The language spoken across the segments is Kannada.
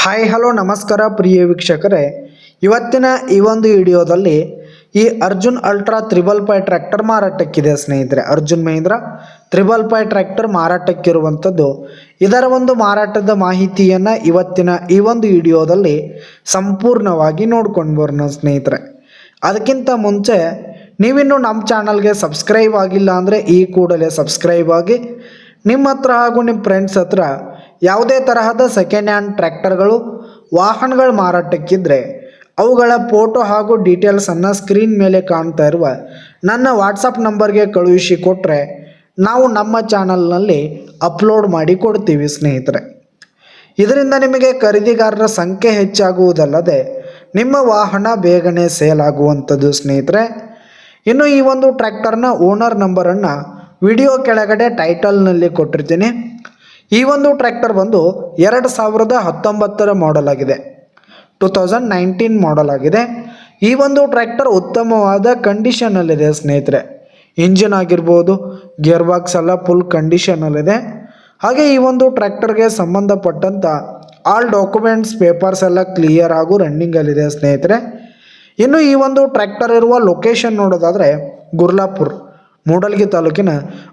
ಹಾಯ್ ಹಲೋ ನಮಸ್ಕಾರ ಪ್ರಿಯ ವೀಕ್ಷಕರೇ, ಇವತ್ತಿನ ಈ ಒಂದು ವಿಡಿಯೋದಲ್ಲಿ ಈ ಅರ್ಜುನ್ ಅಲ್ಟ್ರಾ 555 ಟ್ರ್ಯಾಕ್ಟರ್ ಮಾರಾಟಕ್ಕಿದೆ ಸ್ನೇಹಿತರೆ. ಅರ್ಜುನ್ ಮಹೀಂದ್ರ 555 ಟ್ರ್ಯಾಕ್ಟರ್ ಮಾರಾಟಕ್ಕಿರುವಂಥದ್ದು. ಇದರ ಒಂದು ಮಾರಾಟದ ಮಾಹಿತಿಯನ್ನು ಇವತ್ತಿನ ಈ ಒಂದು ವಿಡಿಯೋದಲ್ಲಿ ಸಂಪೂರ್ಣವಾಗಿ ನೋಡ್ಕೊಂಡು ಬರೋಣ ಸ್ನೇಹಿತರೆ. ಅದಕ್ಕಿಂತ ಮುಂಚೆ ನೀವಿನ್ನೂ ನಮ್ಮ ಚಾನಲ್ಗೆ ಸಬ್ಸ್ಕ್ರೈಬ್ ಆಗಿಲ್ಲ ಅಂದರೆ ಈ ಕೂಡಲೇ ಸಬ್ಸ್ಕ್ರೈಬ್ ಆಗಿ, ನಿಮ್ಮ ಹತ್ರ ಹಾಗೂ ನಿಮ್ಮ ಫ್ರೆಂಡ್ಸ್ ಹತ್ರ ಯಾವುದೇ ತರಹದ ಸೆಕೆಂಡ್ ಹ್ಯಾಂಡ್ ಟ್ರ್ಯಾಕ್ಟರ್ಗಳು ವಾಹನಗಳು ಮಾರಾಟಕ್ಕಿದ್ದರೆ ಅವುಗಳ ಫೋಟೋ ಹಾಗೂ ಡೀಟೇಲ್ಸನ್ನು ಸ್ಕ್ರೀನ್ ಮೇಲೆ ಕಾಣ್ತಾ ಇರುವ ನನ್ನ ವಾಟ್ಸಪ್ ನಂಬರ್ಗೆ ಕಳುಹಿಸಿ ಕೊಟ್ಟರೆ ನಾವು ನಮ್ಮ ಚಾನಲ್ನಲ್ಲಿ ಅಪ್ಲೋಡ್ ಮಾಡಿ ಕೊಡ್ತೀವಿ ಸ್ನೇಹಿತರೆ. ಇದರಿಂದ ನಿಮಗೆ ಖರೀದಿಗಾರರ ಸಂಖ್ಯೆ ಹೆಚ್ಚಾಗುವುದಲ್ಲದೆ ನಿಮ್ಮ ವಾಹನ ಬೇಗನೆ ಸೇಲ್ ಆಗುವಂಥದ್ದು ಸ್ನೇಹಿತರೆ. ಇನ್ನು ಈ ಒಂದು ಟ್ರ್ಯಾಕ್ಟರ್ನ ಓನರ್ ನಂಬರನ್ನು ವಿಡಿಯೋ ಕೆಳಗಡೆ ಟೈಟಲ್ನಲ್ಲಿ ಕೊಟ್ಟಿರ್ತೀನಿ. ಈ ಒಂದು ಟ್ರ್ಯಾಕ್ಟರ್ ಬಂದು 2019 ಮಾಡೆಲ್ ಆಗಿದೆ, 2019 ಮಾಡೆಲ್ ಆಗಿದೆ. ಈ ಒಂದು ಟ್ರ್ಯಾಕ್ಟರ್ ಉತ್ತಮವಾದ ಕಂಡೀಷನಲ್ಲಿದೆ ಸ್ನೇಹಿತರೆ. ಇಂಜಿನ್ ಆಗಿರ್ಬೋದು, ಗೇರ್ ಬಾಕ್ಸ್ ಎಲ್ಲ ಫುಲ್ ಕಂಡೀಷನಲ್ಲಿದೆ. ಹಾಗೆ ಈ ಒಂದು ಟ್ರ್ಯಾಕ್ಟರ್ಗೆ ಸಂಬಂಧಪಟ್ಟಂಥ ಆಲ್ ಡಾಕ್ಯುಮೆಂಟ್ಸ್ ಪೇಪರ್ಸ್ ಎಲ್ಲ ಕ್ಲಿಯರ್ ಹಾಗೂ ರನ್ನಿಂಗಲ್ಲಿದೆ ಸ್ನೇಹಿತರೆ. ಇನ್ನು ಈ ಒಂದು ಟ್ರ್ಯಾಕ್ಟರ್ ಇರುವ ಲೊಕೇಶನ್ ನೋಡೋದಾದರೆ ಗುರ್ಲಾಪುರ್, ಮೂಡಲ್ಗಿ ತಾಲೂಕಿನ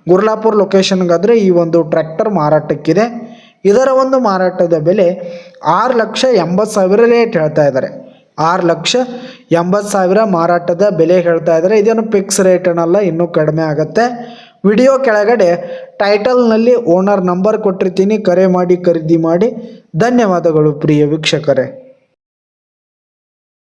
ಗುರ್ಲಾಪುರ್ ಲೊಕೇಶನ್ಗಾದರೆ ಈ ಒಂದು ಟ್ರ್ಯಾಕ್ಟರ್ ಮಾರಾಟಕ್ಕಿದೆ. ಇದರ ಒಂದು ಮಾರಾಟದ ಬೆಲೆ 6,80,000 ರೇಟ್ ಹೇಳ್ತಾ ಇದ್ದಾರೆ. 6,80,000 ಮಾರಾಟದ ಬೆಲೆ ಹೇಳ್ತಾ ಇದ್ದಾರೆ. ಇದೇನು ಫಿಕ್ಸ್ ರೇಟ್ ಏನಲ್ಲ, ಇನ್ನೂ ಕಡಿಮೆ ಆಗುತ್ತೆ. ವಿಡಿಯೋ ಕೆಳಗಡೆ ಟೈಟಲ್ನಲ್ಲಿ ಓನರ್ ನಂಬರ್ ಕೊಟ್ಟಿರ್ತೀನಿ, ಕರೆ ಮಾಡಿ ಖರೀದಿ ಮಾಡಿ. ಧನ್ಯವಾದಗಳು ಪ್ರಿಯ ವೀಕ್ಷಕರೇ.